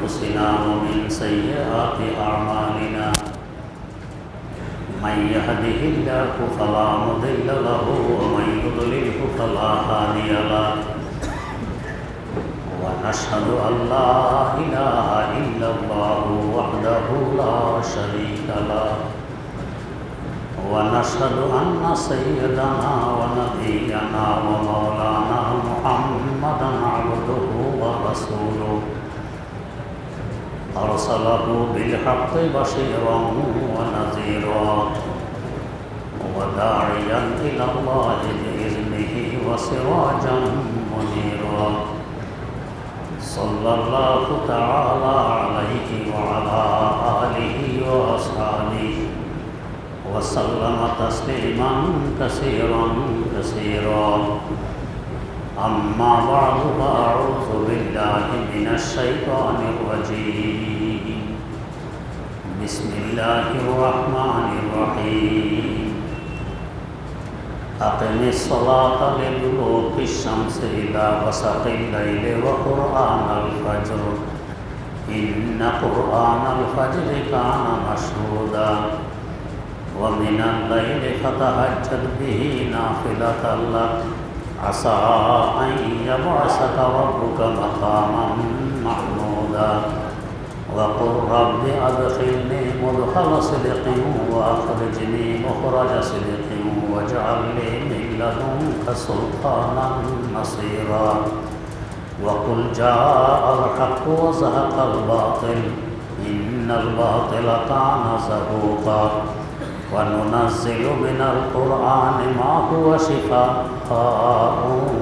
أنفسنا ومن سيئات أعمالنا من يهده الله فلا مضل له ومن يضلله فلا هادي له ونشهد أن لا إله إلا الله وحده لا شريك له ونشهد أن سيدنا ونبينا ومولانا محمدا عبده ورسوله أرسله بالحق بشيرا ونذيرا وداعيا إلى الله بإذنه وسراجا منيرا صلى الله تعالى عليه وعلى آله وأصحابه وسلم تسليما كثيرا كثيرا أما بعد فأعوذ بالله من الشيطان الرجيم بسم الله الرحمن الرحيم أقم الصلاة لدلوك الشمس إلى غسق الليل وقرآن الفجر إن قرآن الفجر كان مشهودا ومن الليل فتهجد به نافلة لك عسى أن يبعثك ربك مقاما محمودا وقل رب أدخلني مدخل صدق وأخرجني مخرج صدق واجعل لي من لدنك سلطانا نصيرا وقل جاء الحق وزهق الباطل إن الباطل كان زهوقا وننزل من القرآن ما هو شفاء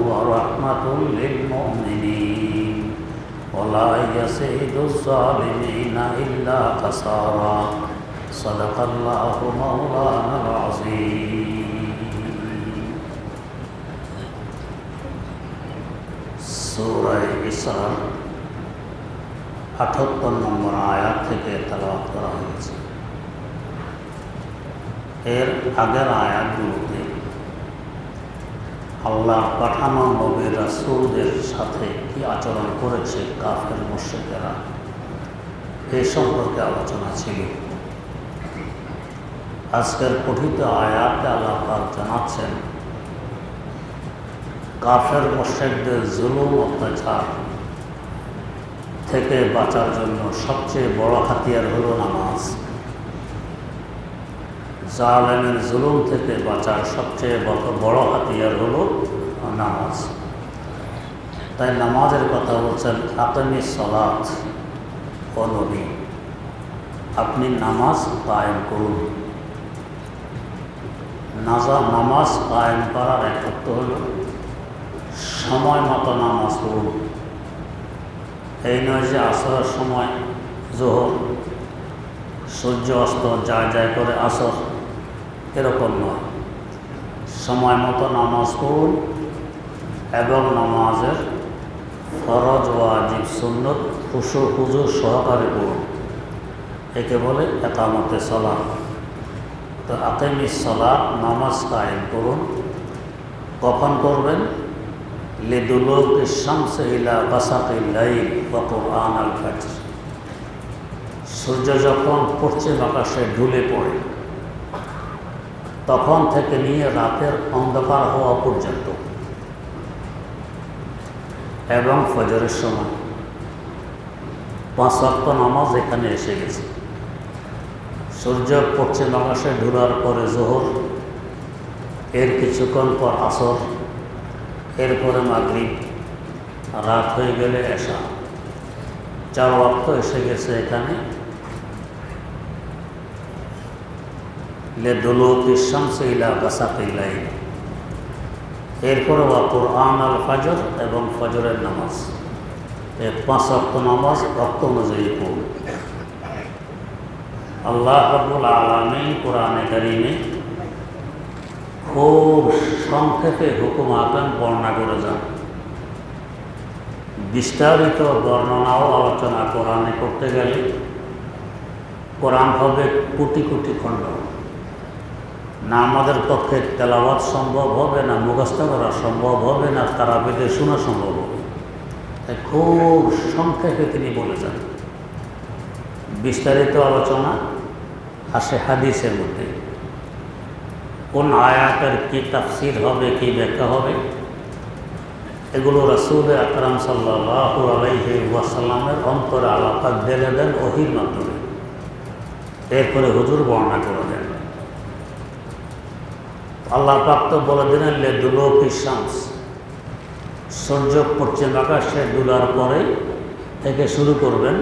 ورحمة للمؤمنين ولا يزيد الظالمين إلا خسارا صدق الله مولانا العظيم سورة إسراء 78 নম্বর আয়াত থেকে তেলাওয়াত করা হয়েছে। এর আগের আয়াতগুলোতে আল্লাহর পাঠানো নবী রাসূলদের সাথে কি আচরণ করেছে কাফের মুশরিকেরা, এই সম্পর্কে আলোচনা ছিল। আজকের পঠিত আয়াতে আল্লাহ পাক জানাচ্ছেন কাফের মুশরিকদের জুলুম অত্যাচার থেকে বাঁচার জন্য সবচেয়ে বড় হাতিয়ার হলো নামাজ। জালেমের জুলুম থেকে বাঁচার সবচেয়ে বড় হাতিয়ার হলো নামাজ। তাই নামাজের কথা বলছেন আকিমিস সালাত, ও নবী আপনি নামাজ কায়েম করুন। নামাজ কায়েম করার এক অর্থ হল সময় মতো নামাজ পড়ুন। এই নয় যে আসরের সময় জোহর, সূর্য অস্ত যায় যায় করে আসর, এরকম নয়। সময় মতো নামাজ পড়ুন এবং নামাজের ফরজ ওয়াজিব সুন্নত খুশু হুজুর সহকারে পড়ুন। একে বলে একামতে সালাত। তো আকিমিস সালাত, নামাজ কায়েম করুন। কখন করবেন? লিদুলুকি শামসি ইলা গাসাকিল লাইল ওয়া কুরআনাল ফাজর। সূর্য যখন পশ্চিম আকাশে ঢুলে পড়ে তখন থেকে নিয়ে রাতের অন্ধকার হওয়া পর্যন্ত এবং ফজরের সময় 5 ওয়াক্ত নামাজ এখানে এসে গেছে। সূর্য পশ্চিম আকাশে ঢুলার পরে জোহর, এর কিছুক্ষণ পর আসর, এরপরে মাগরিব, রাত হয়ে গেলে এশা। 4 ওয়াক্ত এসে গেছে এখানে। লিদুলুকি শামসি ইলা গাসাকিল লাইল, এরপরে ওয়া কুরআনাল ফাজর এবং ফজরের নামাজ। এই 5 ওয়াক্ত নামাজ ওয়াক্ত অনুযায়ী পড়ুন। আল্লাহ রাব্বুল আলামিন কোরআনে কারীমে খুব সংক্ষেপে হুকুম আকাম বর্ণনা করে যান। বিস্তারিত বর্ণনাও আলোচনা কোরআনে করতে গেলে কোরআন হবে কোটি কোটি খণ্ড। না আমাদের পক্ষে তেলাওয়াত সম্ভব হবে, না মুখস্থ করা সম্ভব হবে, না তারাবিতে শোনা সম্ভব হবে। তাই খুব সংক্ষেপে তিনি বলেছেন। বিস্তারিত আলোচনা আসে হাদিসের মধ্যে। কোন আয়াতের কি তাফসির হবে, কি ব্যাখ্যা হবে, এগুলো রাসূল আকরাম সাল্লাল্লাহু আলাইহি ওয়াসাল্লামের অন্তরে আলাপাত ঢেলে দেন ওহীর মাধ্যমে। এরপরে হুজুর বর্ণনা করে দেন। আল্লাহ পাক তো বলে দিলেন লিদুলুকি শামস, সূর্য পশ্চিম আকাশে ডুলার পরে থেকে শুরু করবেন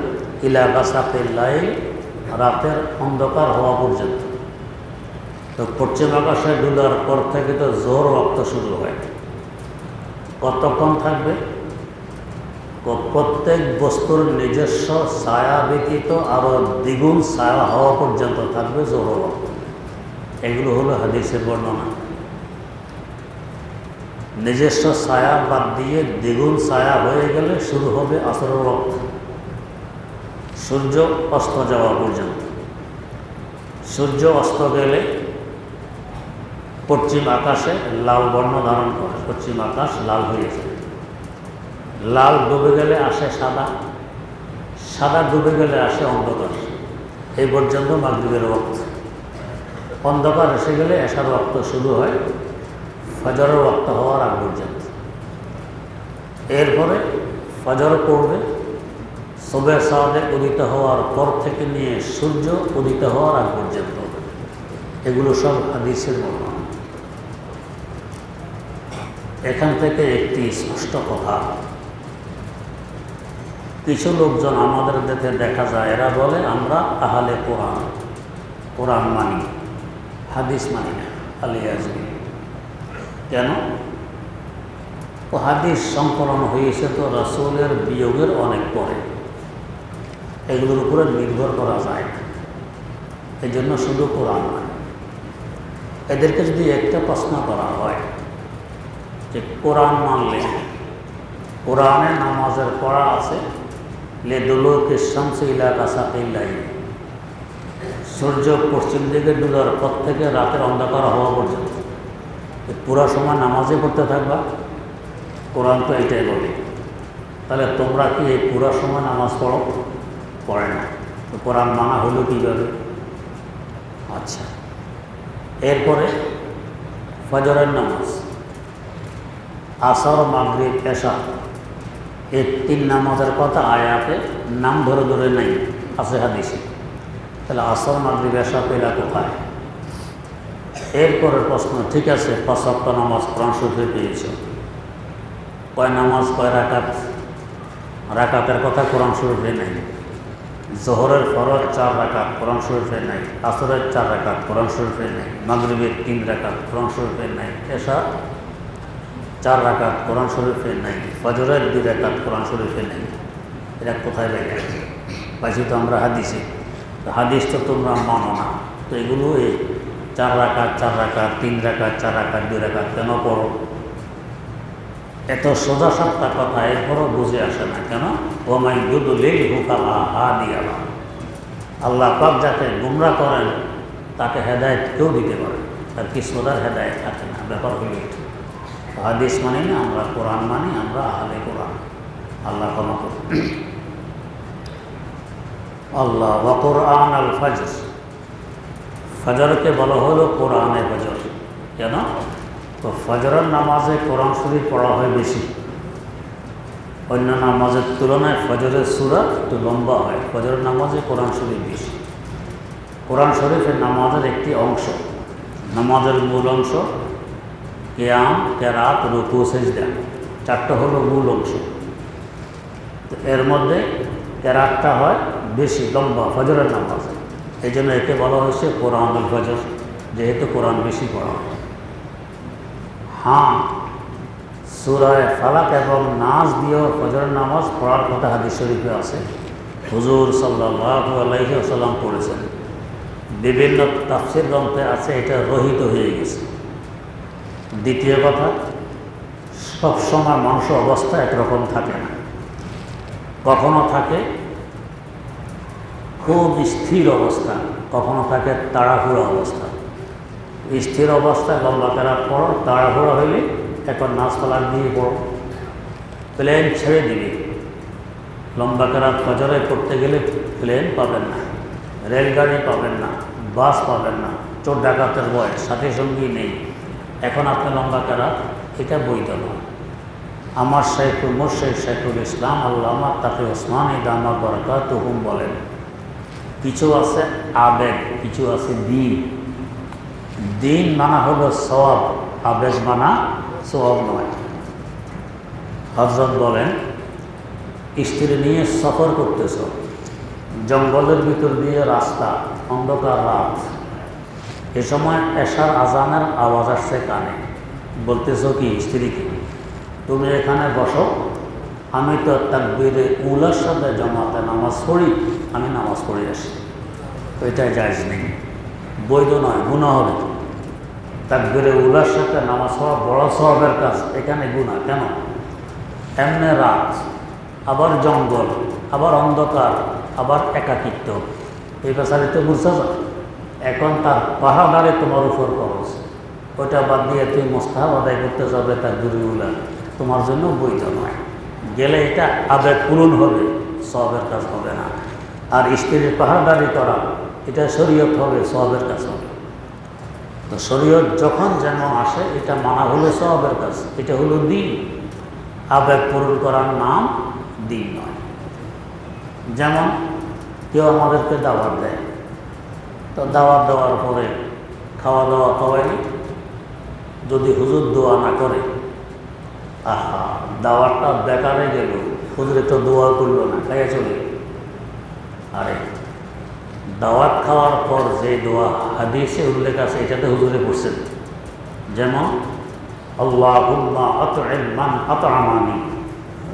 ইলা গাসাকিল লাইল, রাতের অন্ধকার হওয়া পর্যন্ত। তো পশ্চিম আকাশে ডুলার পর থেকে তো জোহর ওয়াক্ত শুরু হয়। কতক্ষণ থাকবে? প্রত্যেক বস্তুর নিজস্ব ছায়া ব্যতীত আরও দ্বিগুণ ছায়া হওয়া পর্যন্ত থাকবে জোহর ওয়াক্ত। এগুলো হলো হাদিসের বর্ণনা। নিজস্ব ছায়া বাদ দিয়ে দ্বিগুণ ছায়া হয়ে গেলে শুরু হবে আসরের ওয়াক্ত, সূর্য অস্ত যাওয়া পর্যন্ত। সূর্য অস্ত গেলে পশ্চিম আকাশে লাল বর্ণ ধারণ করে, পশ্চিম আকাশ লাল হয়ে যায়। লাল ডুবে গেলে আসে সাদা, সাদা ডুবে গেলে আসে অন্ধকার। এই পর্যন্ত মাগরিবের ওয়াক্ত। অন্ধকার এসে গেলে এশার ওয়াক্ত শুরু হয় ফজরের ওয়াক্ত হওয়ার আগ পর্যন্ত। এরপরে ফজর পড়বে সুবহে সাদেক উদিত হওয়ার পর থেকে নিয়ে সূর্য উদিত হওয়ার আগ পর্যন্ত। এগুলো সব হাদিসের বর্ণনা। এখান থেকে একটি স্পষ্ট কথা, কিছু লোকজন আমাদের দেশে দেখা যায়, এরা বলে আমরা আহলে কোরআন, কোরআন মানি, হাদিস মানি না, আলিয়াজমি। কেন? হাদিস সংকলন হয়েছে তো রাসূলের বিয়োগের অনেক পরে, এগুলোর উপরে নির্ভর করা যায় না, এই জন্য শুধু কোরআন মানে। এদেরকে যদি একটা প্রশ্ন করা হয় যে কোরআন মানলে, কোরআনে নামাজের পড়া আছে লিদুলুকি শামসি ইলা গাসাকিল লাইল, সূর্য পশ্চিম দিকে ডুবার পর থেকে রাতের অন্ধকার হওয়া পর্যন্ত পুরা সময় নামাজে পড়তে থাকবা। কোরআন তো এটাই বলে। তাহলে তোমরা কি এই পুরা সময় নামাজ পড়ো? পড়ে না। তো কোরআন মানা হলো কীভাবে? আচ্ছা, এরপরে ফজরের নামাজ, আসর, মাগরিব, এশা, এই তিন নামাজের কথা আয়াতে নাম ধরে ধরে নাই, আছে হাদিসে। তাহলে আসর, মাগরিব, এশা পেলা কোথায়? এরপরের প্রশ্ন, ঠিক আছে ৫ ওয়াক্ত নামাজ কোরআন শরীফে পেয়েছ, কয় নামাজ, কয় রাকাত? রাকাতের কথা কোরআন শরীফে নেই। জোহরের ফরজ 4 রাকাত, কোরআন শরীফে নাই। আসরের 4 রাকাত, কোরআন শরীফে নাই। মাগরিবের 3 রাকাত, কোরআন শরীফে নাই। এশা 4 রাকাত, কোরআন শরীফে নাই। ফজরের 2 রাকাত, কোরআন শরীফে নাই। এরা কোথায় লাগে? পাইছি তো আমরা হাদিসে। হাদিস তো তোমরা মানো না, তো এগুলো এই 4 রাকাত, 4 রাকাত, 3 রাকাত, 4 রাকাত, 2 রাকাত কেন পড়ো? এত সোজা সাপটা কথা এরপরও বুঝে আসে না কেন? ওমাই ইউদলিল ফালা হাদিয়া লাহু, আল্লাহ পাক যাকে গুমরা করেন তাকে হেদায়েত কেউ দিতে পারে, তার কিসমতের হেদায়েত থাকে না। ব্যাপার হলো এটা। হাদিস মানি না, আমরা কোরআন মানি, আমরা আহলে কোরআন। আল্লাহ ক্ষমা করুন। আল্লাহ ওয়া কোরআন আল ফজর, ফজরকে বলা হলো কোরআনে ফজর। কেন? তো ফজরের নামাজে কোরআন শরীফ পড়া হয় বেশি। অন্য নামাজের তুলনায় ফজরের সূরা একটু লম্বা হয়, ফজরের নামাজে কোরআন শরীফ বেশি। কোরআন শরীফের নামাজের একটি অংশ, নামাজের মূল অংশ কিয়াম, কেরাত, রুকু, সিজদা, 4টা হলো মূল অংশ। তো এর মধ্যে কেরাতটা হয় বেশি লম্বা ফজরের নামাজে, এই জন্য একে বলা হয়েছে কোরআনুল ফজর, যেহেতু কোরআন বেশি পড়া হয়। হ্যাঁ, সূরা ফালাক এবং নাস দিয়েও ফজরের নামাজ পড়ার কথা হাদিস শরীফে আছে। হুজুর সাল্লাল্লাহু আলাইহি ওয়াসাল্লাম পড়েছেন। বিভিন্ন তাফসীর গ্রন্থে আছে এটা রহিত হয়ে গেছে। দ্বিতীয় কথা, সবসময় মানুষের অবস্থা একরকম থাকে না। কখনো থাকে খুব স্থির অবস্থা, কখনো থাকে তাড়াহুড়ো অবস্থা। স্থির অবস্থায় লম্বা কেরাত পড়ো, তাড়াহুড়ো হইলে এখন নাচ পালার দিয়ে পড়ো, প্লেন ছেড়ে দিবে, লম্বা কেরাত ফজরে করতে গেলে প্লেন পাবেন না, রেলগাড়ি পাবেন না, বাস পাবেন না, চোর ডাকাতের ভয়, সাথী সঙ্গী নেই। এখন আপনি লম্বা কেরাত, এটা বৈধ নয়। আমার শাইখুল মুর্শিদ শাইখুল ইসলাম আল্লামা তাকে ওসমানী দামা বরকাতুহুম বলেন, কিছু আছে আবেগ, কিছু আছে দিন। দিন মানা হলো সওয়াব, আবেগ মানা সওয়াব নয়। হযরত বলেন, স্ত্রী নিয়ে সফর করতেছ, জঙ্গলের ভিতর দিয়ে রাস্তা, অন্ধকার রাত, এ সময় এশার আজানের আওয়াজ আসছে কানে। বলতেছ কি স্ত্রীকে, তুমি এখানে বসো, আমি তো তাকবীরে উলার সাথে জামাতে নামাজ পড়ি, আমি নামাজ পড়ে আসি। এটাই জায়েজ নেই, বৈধ নয়, গুনাহ হবে। তাকবীরে উলার সাথে নামাজ পড়া বড় সওয়াবের কাজ, এখানে গুনাহ কেন? এমনি রাত, আবার জঙ্গল, আবার অন্ধকার, আবার একাকিত্ব, এই বেচারি তো বুঝতে যায়। এখন তার পাহাড়ে তোমার উপর খরচ, ওইটা বাদ দিয়ে তুই মোস্তাহাব আদায় করতে যাবে, তার দুরুগুলা তোমার জন্য বৈধ নয়। গেলে এটা আবেগ পূরণ হবে, সওয়াবের কাজ হবে না। আর স্ত্রীর পাহাড়দারি করা, এটা শরীয়ত হবে, সওয়াবের কাজ হবে। তো শরীয়ত যখন যেমন আসে, এটা মানা হলো সওয়াবের কাজ, এটা হলো দিন। আবেগ পূরণ করার নাম দিন নয়। যেমন কেউ আমাদেরকে দাওয়াত দেয়, তো দাওয়াত দেওয়ার পরে খাওয়া দাওয়া খাওয়াইনি, যদি হুজুর দোয়া না করে, আহা দাওয়াতটা বেকারে গেল, হুজুরে তো দোয়া করলো না, খাইয়া চলে। আরে দাওয়াত খাওয়ার পর যে দোয়া হাদিসে উল্লেখ আছে, এটাতে হুজুরে পড়ছেন। যেমন আল্লাহুম্মা আত'ইম মান আত'আমানি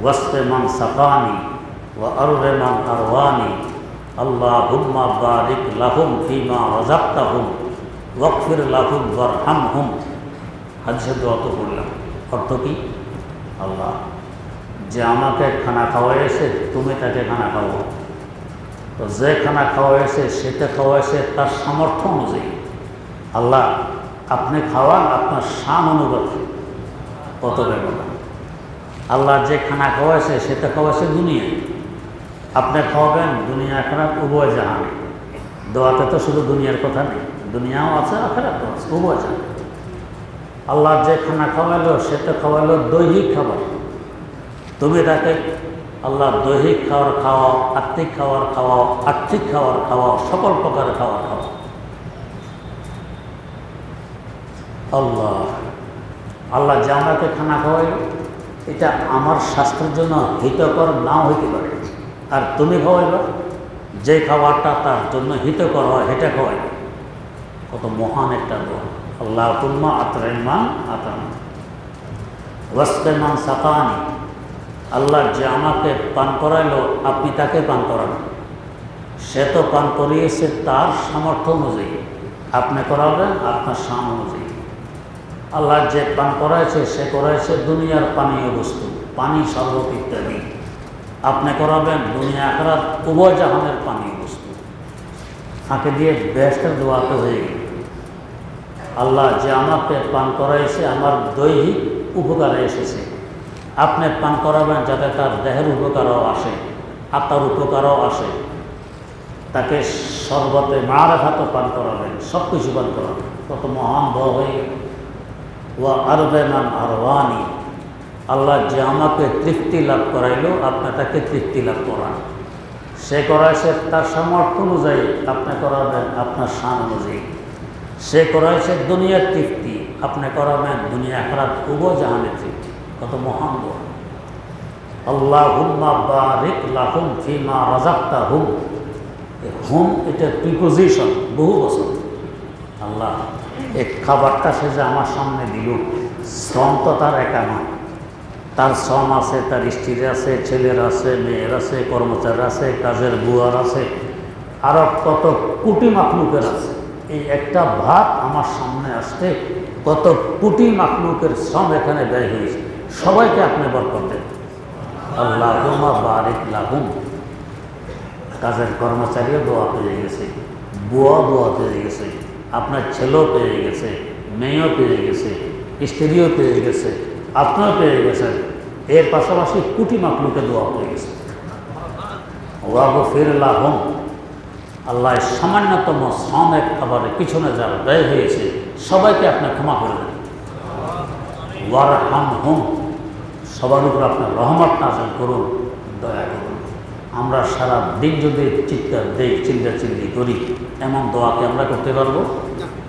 ওয়াসকি মান সাকানি ওয়া আরহি মান আরওয়ানি আল্লাহুম্মা বারিক লাহুম ফিমা রাযাকতাহুম ওয়াগফির লাহুম ওয়ারহামহুম। হাদিসের দোয়া তো পড়লাম। অর্থ কি? আল্লাহ যে আমাকে খানা খাওয়াইছে, তুমি তাকে খানা খাওয়াও। তো যে খানা খাওয়াইছে, সেটা খাওয়াইছে তার সামর্থ্য অনুযায়ী। আল্লাহ আপনি খাওয়ান আপনার শান অনুগত, কত ব্যবধান। আল্লাহ যে খানা খাওয়াইছে, সেটা খাওয়াইছে দুনিয়ায়, আপনি খাওয়াবেন দুনিয়া আখিরাত উভয় জাহানে। দোয়াতে তো শুধু দুনিয়ার কথা নেই, দুনিয়াও আছে আখিরাতও আছে, উভয় জাহানে। আল্লাহ যে খানা খাওয়াইলো, সেটা খাওয়াইলো দৈহিক খাবার, তুমি তাকে আল্লাহ দৈহিক খাওয়ার খাওয়াও, আত্মিক খাওয়ার খাওয়াও, আর্থিক খাওয়ার খাওয়াও, সকল প্রকারের খাবার খাওয়াও। আল্লাহ আল্লাহ যে আমাকে খানা খাওয়াইল, এটা আমার স্বাস্থ্যের জন্য হিতকর নাও হইতে পারে, আর তুমি খাওয়াইবা যে খাবারটা তার জন্য হিতকর হয়, এটা খাওয়াইবে। কত মহান একটা দোয়া। আল্লাহুম্মা আত'ইম মান আত'আমানি ওয়াসকি মান সাকানি, আল্লাহ যে আমাকে পান করাইলো, আপনি তাকে পান করান। সে তো পান করিয়েছে তার সামর্থ্য অনুযায়ী, আপনি করাবেন আপনার শান অনুযায়ী। আল্লাহ যে পান করাইছে, সে করাইছে দুনিয়ার পানীয় বস্তু, পানি, শরবত ইত্যাদি। আপনি করাবেন দুনিয়া আখিরাত উভয় জাহানের পানীয় বস্তু। ফাঁকে দিয়ে বেহেশতের দোয়াতে হয়ে গেল। আল্লাহ যে আমাকে পান করাইছে, আমার দৈহিক উপকারে এসেছে, আপনি পান করাবেন যাতে তার দেহের উপকারও আসে, আত্মার উপকারও আসে। তাকে শরবতে মারেফাতও পান করাবেন, সব কিছু পান করাবেন। কত মহান দোয়া হয়ে গেল। ওয়া আরহি মান আরওয়ানি, আল্লাহ যে আমাকে তৃপ্তি লাভ করাইলো, আপনি তাকে তৃপ্তি লাভ করান। সে করাইছে তার সামর্থ্য অনুযায়ী, আপনি করাবেন আপনার শান অনুযায়ী। সে করাইছে দুনিয়ার তৃপ্তি, আপনি করাবেন দুনিয়া আখিরাত উভয় জাহানের তৃপ্তি। কত মহান দোয়া। আল্লাহুম্মা বারিক লাহুম ফিমা রাযাকতাহুম, হুম এটা প্রিপোজিশন, বহু বছর। আল্লাহ এই খাবারটা সে যে আমার সামনে দিল, শ্রম তো তার একা নয়, তার শ্রম আছে, তার স্ত্রীর আছে, ছেলের আছে, মেয়ের আছে, কর্মচারী আছে, কাজের বুয়ার আছে, আরও কত কোটি মাখলুকের আছে। এই একটা ভাত আমার সামনে আসতে কত কোটি মাখলুকের শ্রম এখানে ব্যয় হয়েছে। সবাইকে আপনি বরকত দেন। আল্লাহুম্মা বারিক লাহুম। কাজের কর্মচারীও দোয়া পেয়ে গেছে, বুয়া দোয়া পেয়ে গেছে, আপনার ছেলেও পেয়ে গেছে, মেয়েও পেয়ে গেছে, স্ত্রীও পেয়ে গেছে, আপনিও পেয়ে গেছেন। এর পাশাপাশি কোটি মাখলুকে দোয়া পেয়ে গেছে। ওয়াগফির লাহুম, আল্লাহ সামান্যতম শ্রমের খাবারের পিছনে যারা ব্যয় হয়েছে সবাইকে আপনি ক্ষমা করে দেন। ওয়ারহামহুম, সবার উপর আপনার রহমত নাযিল করুন, দয়া করুন। আমরা সারা দিন যদি চিৎকার দেই, চিল্লাচিল্লি করি, এমন দোয়াকে আমরা করতে পারবো?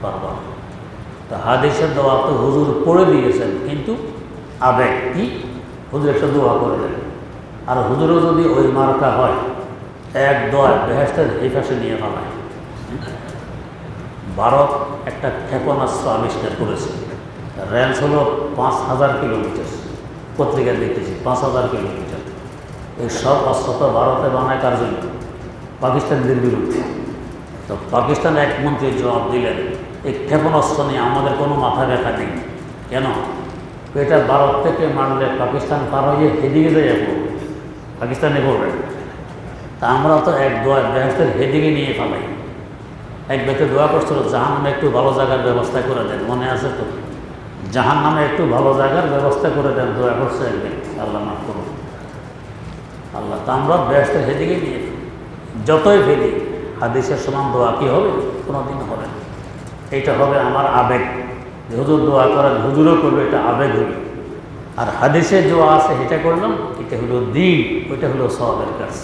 পারবো না। তো হাদিসের দোয়া তো হুজুর পড়ে দিয়েছেন, কিন্তু আবেগ কি? হুজুর একটা দোয়া করে দেন। আর হুজুরও যদি ওই মার্কা হয়, এক দোয়া বেহেশতের এই পাশে নিয়ে ফেলায়। ভারত একটা ক্ষেপণাস্ত্র আবিষ্কার করেছে, রেঞ্জ হলো 5000 কিলোমিটার। পত্রিকায় দেখতেছি 5000 কিলোমিটার। এই সব অস্ত্র তো ভারতে বানায় কার জন্য? পাকিস্তানদের বিরুদ্ধে। তো পাকিস্তান এক মন্ত্রী জবাব দিলেন, এই ক্ষেপণাস্ত্র নিয়ে আমাদের কোনো মাথা ব্যথা নেই। কেন? এটা ভারত থেকে মারলে পাকিস্তান পার হয়ে হেদিকে যাইয়া পড়বে, পাকিস্তানে পড়বে। তা আমরা তো এক দোয়া বেহেশতের হেদিকে নিয়ে ফেলাই। এক ব্যক্তি দোয়া করছিল, জাহান নামে একটু ভালো জায়গার ব্যবস্থা করে দেন, মনে আছে তো? জাহান নামে একটু ভালো জায়গার ব্যবস্থা করে দেন, দোয়া করছে এক ব্যক্তি, আল্লাহ মাফ করুন। আল্লাহ, তা আমরা বেহেশতের হেদিকে নিয়ে যতই ফেলি, হাদিসের সমান দোয়া কি হবে? কোনোদিন হবে না। এইটা হবে আমার আবেগ, হুজুর দোয়া করেন, হুজুরও করবে, এটা আবেগ হইল। আর হাদিসে দোয়া আছে এটা করলাম, এটা হলো দিন, ওইটা হলো সওয়াবের কাজ।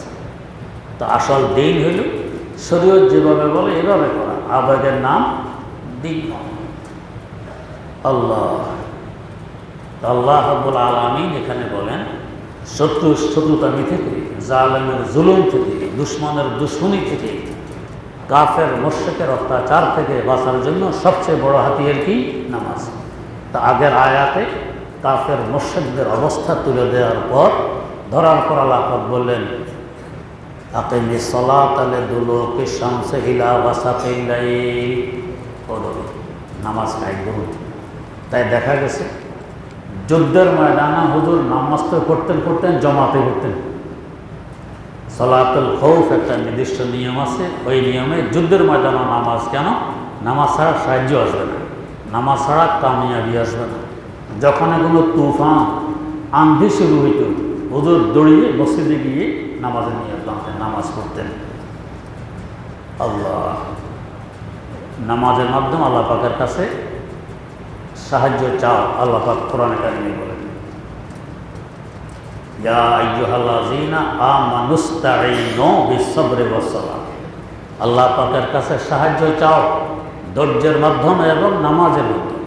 তো আসল দিন হইল শরীয়ত যেভাবে বলে এভাবে করা, আবেগের নাম দিন। আল্লাহ আল্লাহ রাব্বুল আলামিন এখানে বলেন, শত্রুতামি থেকে, জালেমের জুলুম থেকে, দুশ্মনের দুশ্মনী থেকে, কাফের মুশরিকের অত্যাচার থেকে বাঁচার জন্য সবচেয়ে বড় হাতিয়ার কি? নামাজ। তা আগের আয়াতে কাফের মুশরিকদের অবস্থা তুলে দেওয়ার পর, ধরার পর আল্লাহ পাক বললেন, আকিমিস সালাতা লিদুলুকি শামসি ইলা গাসাকিল লাইল, নামাজ কায়েম করুন। তাই দেখা গেছে যুদ্ধের ময়দানে হুজুর নামাজ তো করতেন জমাতে করতেন। সালাতুল খৌফ একটা নির্দিষ্ট নিয়ম আছে, ওই নিয়মে যুদ্ধের ময়দানে নামাজ। কেন? নামাজ ছাড়া সাহায্য আসবে না, নামাজ ছাড়া কামিয়াবি আসবে না। যখন কোনো তুফান আন্ধি শুরু হইত, হুজুর দৌড়িয়ে মসজিদে গিয়ে নামাজে নিয়ে আসতেন, নামাজ পড়তেন। আল্লাহ, নামাজের মাধ্যমে আল্লাহ পাকের কাছে সাহায্য চাও। আল্লাহ পাক কোরআনে কারিমে বলেন, ইয়া আইয়ুহাল্লাযীনা আমানুস্তাঈনু বিস-সাবরি ওয়াস-সালাহ। আল্লাহ পাকের কাছে সাহায্য চাও ধৈর্যের মাধ্যমে এবং নামাজের মাধ্যমে।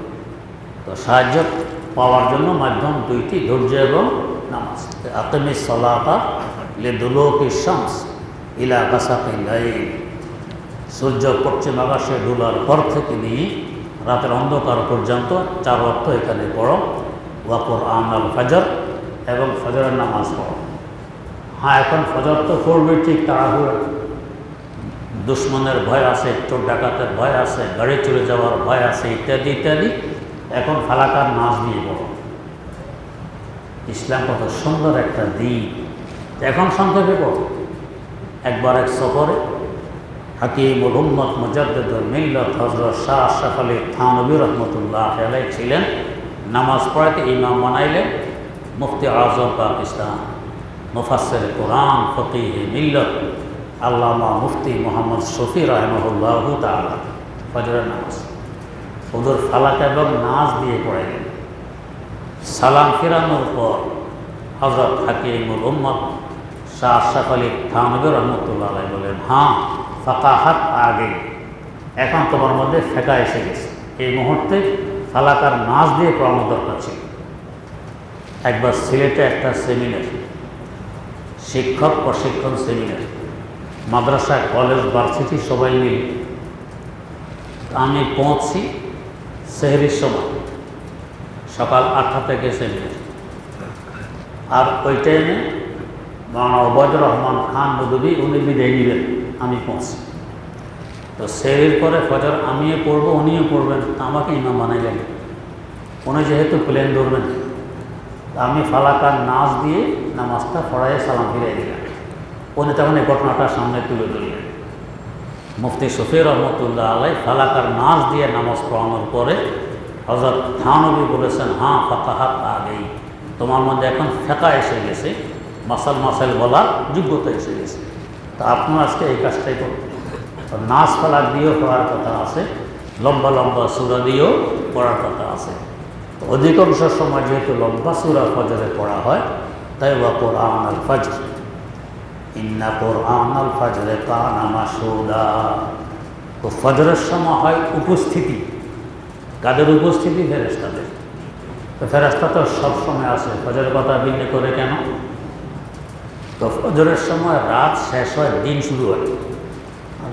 তো সাহায্য পাওয়ার জন্য মাধ্যম দুইটি, ধৈর্য এবং নামাজ। আকিমিস সালাতা লিদুলুকি শামস ইলা গাসাকিল লাইল, সূর্য পশ্চিম আকাশে ডুবার পর থেকে নিয়ে রাতের অন্ধকার পর্যন্ত 4 ওয়াক্ত এখানে পড়ো। ওয়া কুরআনুল ফজর, এবং ফজরের নামাজ পড়ো। হ্যাঁ, এখন ফজর তো পড়বে ঠিক তাড়াহুড়া, দুশ্মনের ভয় আছে, চোর ডাকাতের ভয় আছে, গাড়ি চলে যাওয়ার ভয় আছে, ইত্যাদি ইত্যাদি। এখন ফালাকার নাচ দিয়ে পড়ো। ইসলাম কত সুন্দর একটা দিন, এখন সংক্ষেপে পড়ো। একবার এক সফরে হাকিমুল উম্মত মুজাদ্দিদুল মিল্লাত হযরত শাহ আশরাফ আলী থানভী রাহমাতুল্লাহ আলাইহি ছিলেন। নামাজ পড়াতে ইমাম বানাইলেন মুফতি আজম পাকিস্তান, মুফাসসির কোরআন, ফকিহে মিল্লাত আল্লামা মুফতি মোহাম্মদ শফি রাহিমাহুল্লাহু তাআলা। ফজরের নামাজ হুজুর ফালাক এবং নাচ দিয়ে পড়াইলেন। সালাম ফিরানোর পর হযরত হাকিমুল উম্মত শাহ আশরাফ আলী থানভী রাহমাতুল্লাহ আলাইহি বলেন, হ্যাঁ ফাকাহাত আগে, এখন তোমার মধ্যে ফেকা এসে গেছে, এই মুহূর্তে ফালাকার নাচ দিয়ে পড়ানোর দরকার ছিল। একবার সিলেটে একটা সেমিনার, শিক্ষক প্রশিক্ষণ সেমিনার, মাদ্রাসা, কলেজ, ভার্সিটি সবাই মিলে। আমি পৌঁছছি সেহরির সময়, সকাল 8টা থেকে সেমিনার। আর ওই টাইমে মাওলানা ওবায়দুর রহমান খান নদভী উনি বিদায় নিলেন, আমি পৌঁছি। তো সেহরির পরে ফজর আমিও পড়বো, উনিও পড়বেন, আমাকে ইমাম বানাইলেন। উনি যেহেতু প্লেন ধরবেন, আমি ফালাকার নাচ দিয়ে নামাজটা পড়াইয়ে সালাম ফিরিয়ে দিলাম। উনি তখন এই ঘটনাটা সামনে তুলে ধরলেন। মুফতি শফি রহমতুল্লাহ আলাই ফালাকার নাচ দিয়ে নামাজ পড়ানোর পরে হযরত থানভী বলেছেন, হ্যাঁ ফাকাহাত আগেই, তোমার মধ্যে এখন ফেকা এসে গেছে, মাসাল বলার যোগ্যতা এসে গেছে। তা আপনার আজকে এই কাজটাই করবেন। তো নাচ ফালাক দিয়েও পড়ার কথা আছে, লম্বা লম্বা সূরা দিয়েও পড়ার কথা আছে। তো অধিকাংশ সময় যেহেতু লম্বা সূরা ফজরে পড়া হয়, তাই ওয়া কোরআন আল ফজর ইন্না কোরআন আল ফজরে কানা মাশহুদা। তো ফজরের সময় হয় উপস্থিতি, কাদের উপস্থিতি? ফেরেশতাদের। তো ফেরেশতা তো সবসময় আসে, ফজরের কথা ভিন্ন করে কেন? তো ফজরের সময় রাত শেষ হয়, দিন শুরু হয়।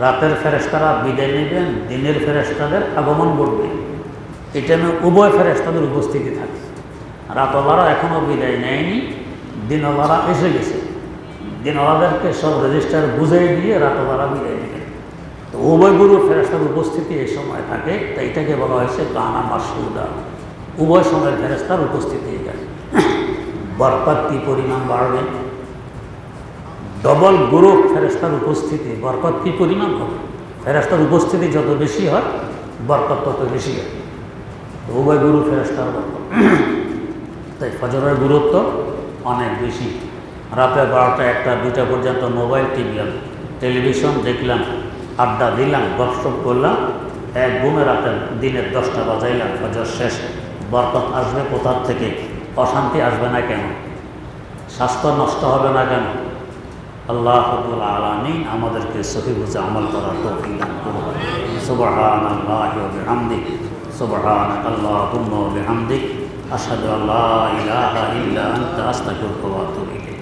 রাতের ফেরেশতারা বিদায় নেবেন, দিনের ফেরেশতাদের আগমন ঘটবে। এই টাইমে উভয় ফেরেশতাদের উপস্থিতি থাকে। রাতওয়ালারা এখনও বিদায় নেয়নি, দিনওয়ালারা এসে গেছে। দিনওয়ালাদেরকে সব রেজিস্টার বুঝিয়ে দিয়ে রাতওয়ালারা বিদায় নেবেন। তো উভয় গুরু ফেরেশতার উপস্থিতি এই সময় থাকে, তাই এটাকে বলা হয়েছে কানা মাশহুদা। উভয় সময়ের ফেরেশতার উপস্থিতি এখানে। বরকত কি পরিমাণ বাড়বে? ডবল গ্রুপ ফেরেশতার উপস্থিতি, বরকত কি পরিমাণ হবে? ফেরেশতার উপস্থিতি যত বেশি হয়, বরকত তত বেশি হয়। উভয় গুরু ফেরেশতার বরকত। তাই ফজরের গুরুত্ব অনেক বেশি। রাতে 12টা 1টা 2টা পর্যন্ত মোবাইল টিপলাম, টেলিভিশন দেখলাম, আড্ডা দিলাম, গপসপ করলাম, এক ঘুমে রাতে দিনের 10টা বাজাইলাম, ফজর শেষ। বরকত আসবে কোথার থেকে? অশান্তি আসবে না কেন? স্বাস্থ্য নষ্ট হবে না কেন? আল্লাহ রাব্বুল আলামিন আমাদেরকে সহি বুঝে আমল করার তৌফিক দান করুন। সুবহানাল্লাহি ওয়া বিহামদিহি, সুবহানাকাল্লাহুম্মা ওয়া বিহামদিক, আশহাদু আল্লা ইলাহা ইল্লা আনতা, আস্তাগফিরুকা ওয়া আতুবু ইলাইক।